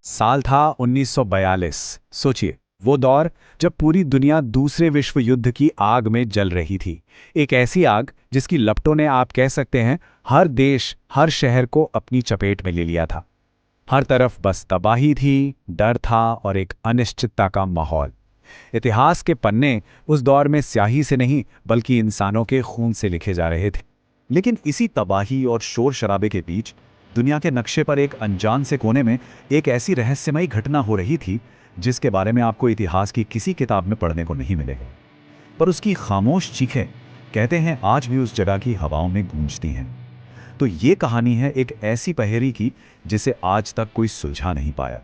साल था 1942। सोचिए, वो दौर जब पूरी दुनिया दूसरे विश्व युद्ध की आग में जल रही थी। एक ऐसी आग जिसकी लपटों ने, आप कह सकते हैं, हर देश, हर शहर को अपनी चपेट में ले लिया था। हर तरफ बस तबाही थी, डर था और एक अनिश्चितता का माहौल। इतिहास के पन्ने उस दौर में स्याही से नहीं बल्कि इंसानों के खून से लिखे जा रहे थे। लेकिन इसी तबाही और शोर शराबे के बीच दुनिया के नक्शे पर एक अनजान से कोने में एक ऐसी रहस्यमयी घटना हो रही थी जिसके बारे में आपको इतिहास की किसी किताब में पढ़ने को नहीं मिलेगा। पर उसकी खामोश चीखें, कहते हैं, आज भी उस जगह की हवाओं में गूंजती हैं। तो ये कहानी है एक ऐसी पहेली की जिसे आज तक कोई सुलझा नहीं पाया।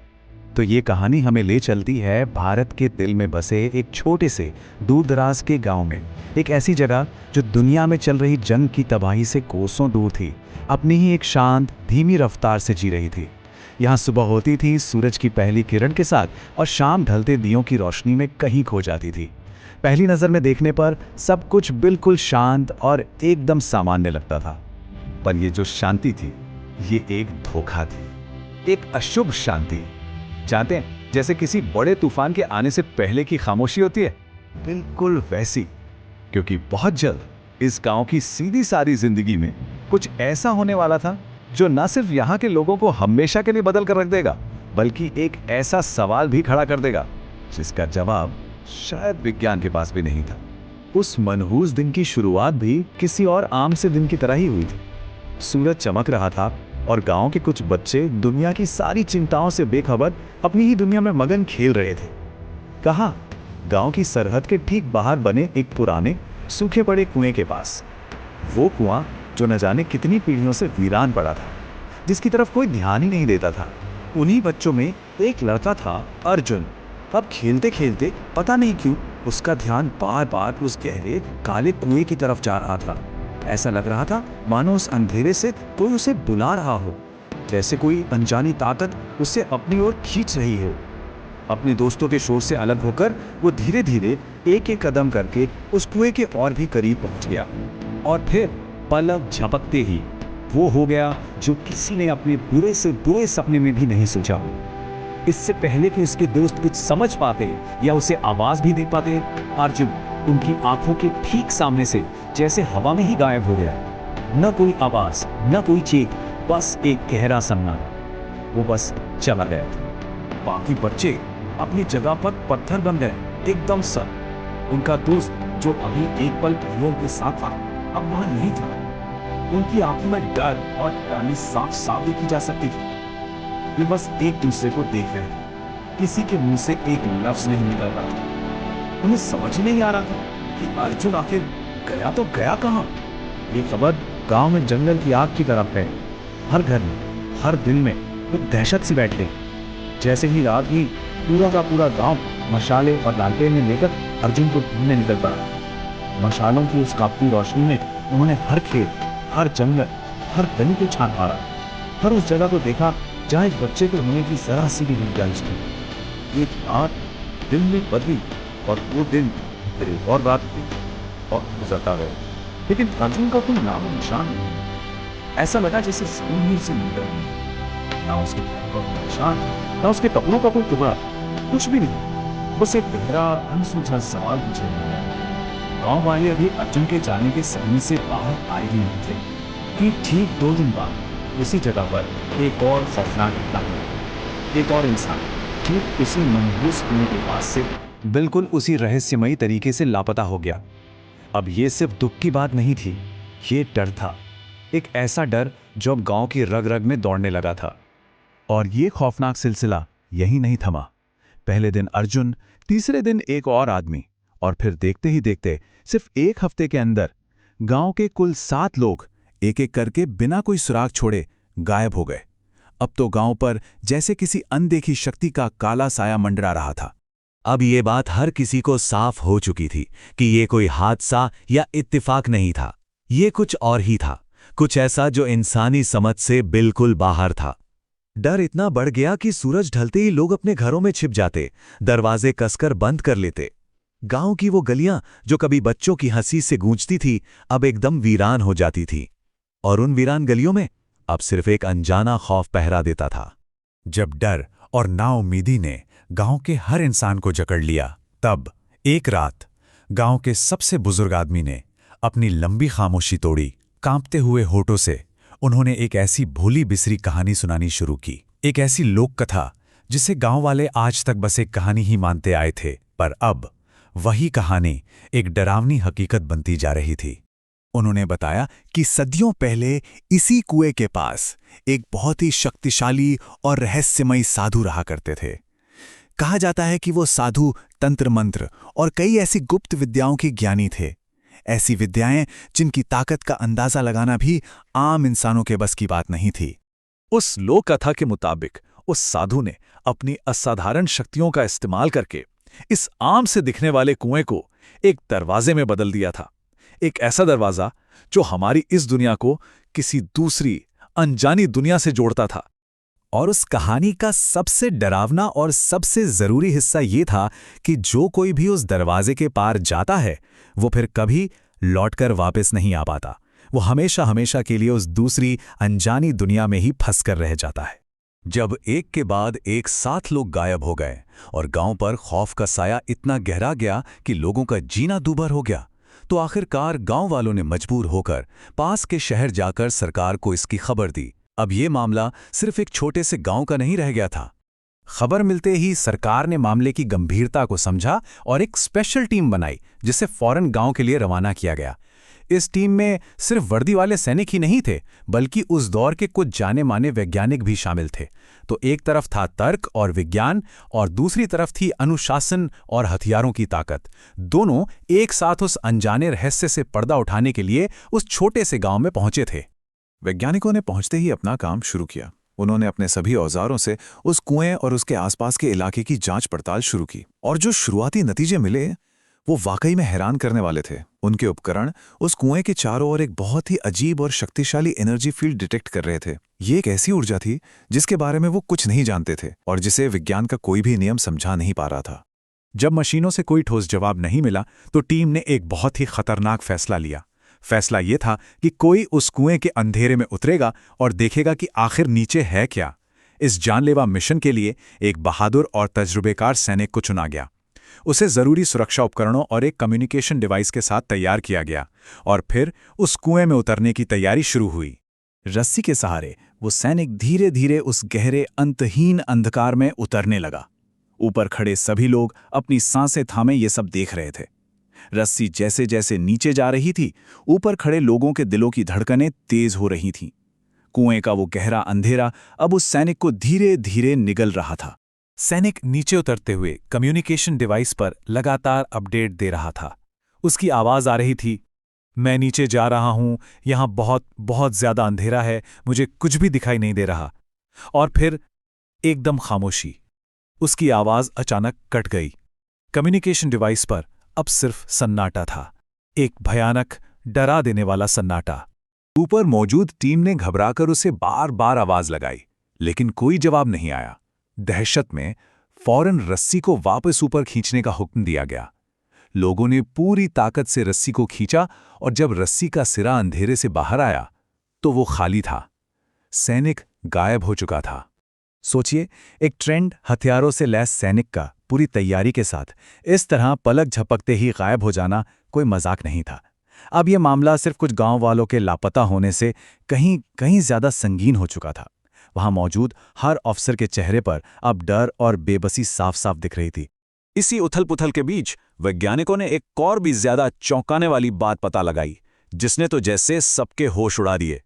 तो ये कहानी हमें ले चलती है भारत के दिल में बसे एक छोटे से दूरदराज के गांव में। एक ऐसी जगह जो दुनिया में चल रही जंग की तबाही से कोसों दूर थी, अपनी ही एक शांत धीमी रफ्तार से जी रही थी। यहाँ सुबह होती थी सूरज की पहली किरण के साथ और शाम ढलते दियों की रोशनी में कहीं खो जाती थी। पहली नज़र में देखने पर सब कुछ बिल्कुल शांत और एकदम सामान्य लगता था। पर ये जो शांति थी, ये एक धोखा थी, एक अशुभ शांति। जानते हैं, जैसे किसी बड़े तूफान के आने से पहले की खामोशी होती है, बिल्कुल वैसी। क्योंकि बहुत जल्द इस गांव की सीधी सारी जिंदगी में कुछ ऐसा होने वाला था जो न सिर्फ यहाँ के लोगों को हमेशा के लिए बदल कर रख देगा, बल्कि एक ऐसा सवाल भी खड़ा कर देगा जिसका जवाब शायद विज्ञान के पास भी नहीं था। उस मनहूस दिन की शुरुआत भी किसी और आम से दिन की तरह ही हुई थी। सूरज चमक रहा था और गांव के कुछ बच्चे दुनिया की सारी चिंताओं से बेखबर अपनी ही दुनिया में मगन खेल रहे थे। कहाँ? गांव की सरहद के ठीक बाहर बने एक पुराने सूखे पड़े कुएं के पास। वो कुआं जो न जाने कितनी पीढ़ियों से वीरान पड़ा था, जिसकी तरफ कोई ध्यान ही नहीं देता था। उन्हीं बच्चों में एक लड़का था, अर्जुन। अब खेलते खेलते पता नहीं क्यों उसका ध्यान बार बार उस गहरे काले कुएं की तरफ जा रहा था। ऐसा लग रहा था मानो उस अंधेरे से कोई उसे बुला रहा हो, जैसे कोई अनजानी ताकत उसे अपनी ओर खींच रही हो। अपने दोस्तों के शोर से अलग होकर वो धीरे धीरे एक एक कदम करके उस कुएं के और भी करीब पहुंच गया। और फिर पलक झपकते ही वो हो गया जो किसी ने अपने बुरे से बुरे सपने में भी नहीं सोचा। इससे पहले कि उसके दोस्त कुछ समझ पाते या उसे आवाज भी दे पाते, अर्जुन उनकी आंखों के ठीक सामने से जैसे हवा में ही गायब हो गया। न कोई आवाज, न कोई चीख, बस एक गहरा सन्नाटा। वो बस चला गया। बाकी बच्चे अपनी जगह पर पत्थर बन गए, एकदम सर। उनका दोस्त जो अभी एक पल पहले उनके साथ था, अब वहां नहीं था। उनकी आंखों में डर और हैरानी साफ साफ देखी जा सकती थी। वे बस एक दूसरे को देख रहे थे। किसी के मुंह से एक लफ्ज नहीं निकल रहा था। उन्हें समझ नहीं आ रहा था कि अर्जुन आखिर गया तो गया कहां। ये खबर गांव में जंगल की आग की तरह फैली। हर घर में, हर दिल में एक दहशत सी बैठ गई। जैसे ही रात हुई, पूरा का पूरा गांव मशाले और लालटेनें लेकर अर्जुन को ढूंढने निकल पड़ा। मशालों की उस कांपती रोशनी में उन्होंने हर खेत, हर जंगल, हर गली को छान मारा। हर उस जगह को देखा जहाँ एक बच्चे को होने की जरा सी भी गुंजाइश थी। एक रात दिन में बदली और वो दिन फिर एक और रात थी और गुजरता गया, लेकिन अर्जुन का कोई नाम निशान नहीं। ऐसा लगा जैसे जमीन ही से निकल गई। ना उसके पैरों का निशान, ना उसके कपड़ों का कोई टुकड़ा, कुछ भी नहीं। बस एक गहरा अनसुलझा सवाल पूछे। गांव वाले अभी अर्जुन के जाने के समय से बाहर आए ही नहीं थे कि ठीक 2 दिन बाद उसी जगह पर एक और खौफनाक घटना हुई। एक और इंसान ठीक उसी मनहूस कुएं के पास से बिल्कुल उसी रहस्यमयी तरीके से लापता हो गया। अब ये सिर्फ दुख की बात नहीं थी, ये डर था। एक ऐसा डर जो अब गांव की रग रग में दौड़ने लगा था। और ये खौफनाक सिलसिला यही नहीं थमा। पहले दिन अर्जुन, तीसरे दिन एक और आदमी, और फिर देखते ही देखते सिर्फ 1 हफ्ते के अंदर गांव के कुल 7 लोग एक एक करके बिना कोई सुराग छोड़े गायब हो गए। अब तो गांव पर जैसे किसी अनदेखी शक्ति का काला साया मंडरा रहा था। अब ये बात हर किसी को साफ हो चुकी थी कि ये कोई हादसा या इत्तेफाक नहीं था। ये कुछ और ही था, कुछ ऐसा जो इंसानी समझ से बिल्कुल बाहर था। डर इतना बढ़ गया कि सूरज ढलते ही लोग अपने घरों में छिप जाते, दरवाजे कसकर बंद कर लेते। गांव की वो गलियां जो कभी बच्चों की हंसी से गूंजती थी, अब एकदम वीरान हो जाती थी। और उन वीरान गलियों में अब सिर्फ एक अनजाना खौफ पहरा देता था। जब डर और नाउम्मीदी ने गांव के हर इंसान को जकड़ लिया। तब एक रात गांव के सबसे बुजुर्ग आदमी ने अपनी लंबी खामोशी तोड़ी। कांपते हुए होठों से उन्होंने एक ऐसी भूली बिसरी कहानी सुनानी शुरू की, एक ऐसी लोक कथा जिसे गांव वाले आज तक बस एक कहानी ही मानते आए थे, पर अब वही कहानी एक डरावनी हकीकत बनती जा रही थी। उन्होंने बताया कि सदियों पहले इसी कुएं के पास एक बहुत ही शक्तिशाली और रहस्यमयी साधु रहा करते थे। कहा जाता है कि वो साधु तंत्र मंत्र और कई ऐसी गुप्त विद्याओं के ज्ञानी थे, ऐसी विद्याएं जिनकी ताकत का अंदाजा लगाना भी आम इंसानों के बस की बात नहीं थी। उस लोक कथा के मुताबिक उस साधु ने अपनी असाधारण शक्तियों का इस्तेमाल करके इस आम से दिखने वाले कुएं को एक दरवाजे में बदल दिया था, एक ऐसा दरवाजा जो हमारी इस दुनिया को किसी दूसरी अनजानी दुनिया से जोड़ता था। और उस कहानी का सबसे डरावना और सबसे जरूरी हिस्सा ये था कि जो कोई भी उस दरवाजे के पार जाता है वो फिर कभी लौटकर वापस नहीं आ पाता। वो हमेशा हमेशा के लिए उस दूसरी अनजानी दुनिया में ही फंस कर रह जाता है। जब एक के बाद एक 7 लोग गायब हो गए और गांव पर खौफ का साया इतना गहरा गया कि लोगों का जीना दूभर हो गया, तो आखिरकार गांव वालों ने मजबूर होकर पास के शहर जाकर सरकार को इसकी खबर दी। अब ये मामला सिर्फ एक छोटे से गांव का नहीं रह गया था। खबर मिलते ही सरकार ने मामले की गंभीरता को समझा और एक स्पेशल टीम बनाई, जिसे फौरन गांव के लिए रवाना किया गया। इस टीम में सिर्फ वर्दी वाले सैनिक ही नहीं थे, बल्कि उस दौर के कुछ जाने माने वैज्ञानिक भी शामिल थे। तो एक तरफ था तर्क और विज्ञान और दूसरी तरफ थी अनुशासन और हथियारों की ताकत। दोनों एक साथ उस अनजाने रहस्य से पर्दा उठाने के लिए उस छोटे से गांव में पहुंचे थे। वैज्ञानिकों ने पहुंचते ही अपना काम शुरू किया। उन्होंने अपने सभी औजारों से उस कुएं और उसके आसपास के इलाके की जांच पड़ताल शुरू की, और जो शुरुआती नतीजे मिले वो वाकई में हैरान करने वाले थे। उनके उपकरण उस कुएं के चारों ओर एक बहुत ही अजीब और शक्तिशाली एनर्जी फील्ड डिटेक्ट कर रहे थे। ये एक ऐसी ऊर्जा थी जिसके बारे में वो कुछ नहीं जानते थे और जिसे विज्ञान का कोई भी नियम समझा नहीं पा रहा था। जब मशीनों से कोई ठोस जवाब नहीं मिला तो टीम ने एक बहुत ही खतरनाक फैसला लिया। फैसला ये था कि कोई उस कुएं के अंधेरे में उतरेगा और देखेगा कि आखिर नीचे है क्या। इस जानलेवा मिशन के लिए एक बहादुर और तजुर्बेकार सैनिक को चुना गया। उसे जरूरी सुरक्षा उपकरणों और एक कम्युनिकेशन डिवाइस के साथ तैयार किया गया और फिर उस कुएं में उतरने की तैयारी शुरू हुई। रस्सी के सहारे वो सैनिक धीरे धीरे उस गहरे अंतहीन अंधकार में उतरने लगा। ऊपर खड़े सभी लोग अपनी सांसें थामे ये सब देख रहे थे। रस्सी जैसे जैसे नीचे जा रही थी, ऊपर खड़े लोगों के दिलों की धड़कनें तेज हो रही थीं। कुएं का वो गहरा अंधेरा अब उस सैनिक को धीरे धीरे निगल रहा था। सैनिक नीचे उतरते हुए कम्युनिकेशन डिवाइस पर लगातार अपडेट दे रहा था। उसकी आवाज आ रही थी, मैं नीचे जा रहा हूं, यहां बहुत बहुत ज्यादा अंधेरा है, मुझे कुछ भी दिखाई नहीं दे रहा। और फिर एकदम खामोशी। उसकी आवाज अचानक कट गई। कम्युनिकेशन डिवाइस पर अब सिर्फ सन्नाटा था, एक भयानक डरा देने वाला सन्नाटा। ऊपर मौजूद टीम ने घबराकर उसे बार बार आवाज लगाई, लेकिन कोई जवाब नहीं आया। दहशत में फौरन रस्सी को वापस ऊपर खींचने का हुक्म दिया गया। लोगों ने पूरी ताकत से रस्सी को खींचा और जब रस्सी का सिरा अंधेरे से बाहर आया तो वो खाली था। सैनिक गायब हो चुका था। सोचिए, एक ट्रेंड हथियारों से लैस सैनिक का पूरी तैयारी के साथ इस तरह पलक झपकते ही गायब हो जाना कोई मजाक नहीं था। अब यह मामला सिर्फ कुछ गांव वालों के लापता होने से कहीं कहीं ज्यादा संगीन हो चुका था। वहां मौजूद हर अफसर के चेहरे पर अब डर और बेबसी साफ साफ दिख रही थी। इसी उथल-पुथल के बीच वैज्ञानिकों ने एक और भी ज्यादा चौंकाने वाली बात पता लगाई, जिसने तो जैसे सबके होश उड़ा दिए।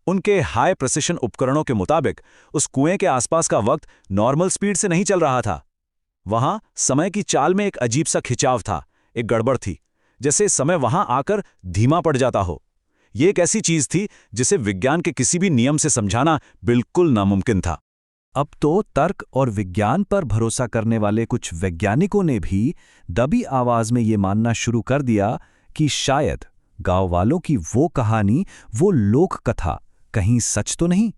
उनके हाई प्रिसिशन उपकरणों के मुताबिक उस कुएं के आसपास का वक्त नॉर्मल स्पीड से नहीं चल रहा था। वहां समय की चाल में एक अजीब सा खिंचाव था, एक गड़बड़ थी, जैसे समय वहां आकर धीमा पड़ जाता हो। ये एक ऐसी चीज थी जिसे विज्ञान के किसी भी नियम से समझाना बिल्कुल नामुमकिन था। अब तो तर्क और विज्ञान पर भरोसा करने वाले कुछ वैज्ञानिकों ने भी दबी आवाज में ये मानना शुरू कर दिया कि शायद गांव वालों की वो कहानी, वो लोक कथा कहीं सच तो नहीं।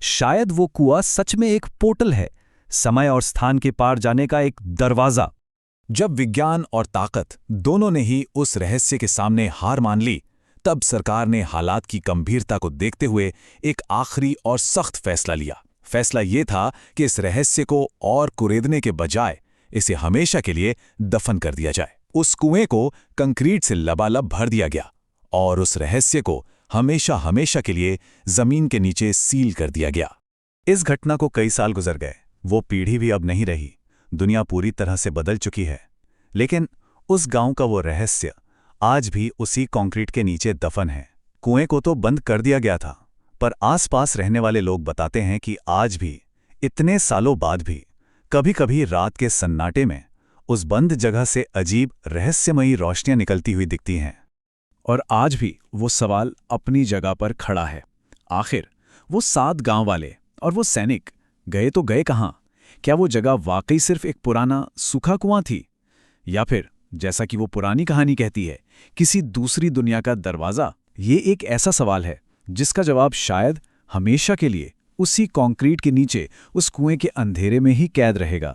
शायद वो कुआं सच में एक पोर्टल है, समय और स्थान के पार जाने का एक दरवाजा। जब विज्ञान और ताकत दोनों ने ही उस रहस्य के सामने हार मान ली, तब सरकार ने हालात की गंभीरता को देखते हुए एक आखिरी और सख्त फैसला लिया। फैसला ये था कि इस रहस्य को और कुरेदने के बजाय इसे हमेशा के लिए दफन कर दिया जाए। उस कुएं को कंक्रीट से लबालब भर दिया गया और उस रहस्य को हमेशा हमेशा के लिए जमीन के नीचे सील कर दिया गया। इस घटना को कई साल गुजर गए, वो पीढ़ी भी अब नहीं रही, दुनिया पूरी तरह से बदल चुकी है, लेकिन उस गांव का वो रहस्य आज भी उसी कंक्रीट के नीचे दफन है। कुएं को तो बंद कर दिया गया था, पर आसपास रहने वाले लोग बताते हैं कि आज भी, इतने सालों बाद भी, कभी-कभी रात के सन्नाटे में उस बंद जगह से अजीब रहस्यमयी रोशनियां निकलती हुई दिखती हैं। और आज भी वो सवाल अपनी जगह पर खड़ा है। आखिर वो 7 गांव वाले और वो सैनिक गए तो गए कहाँ? क्या वो जगह वाकई सिर्फ एक पुराना सूखा कुआं थी, या फिर जैसा कि वो पुरानी कहानी कहती है, किसी दूसरी दुनिया का दरवाज़ा? ये एक ऐसा सवाल है जिसका जवाब शायद हमेशा के लिए उसी कंक्रीट के नीचे उस कुएं के अंधेरे में ही कैद रहेगा।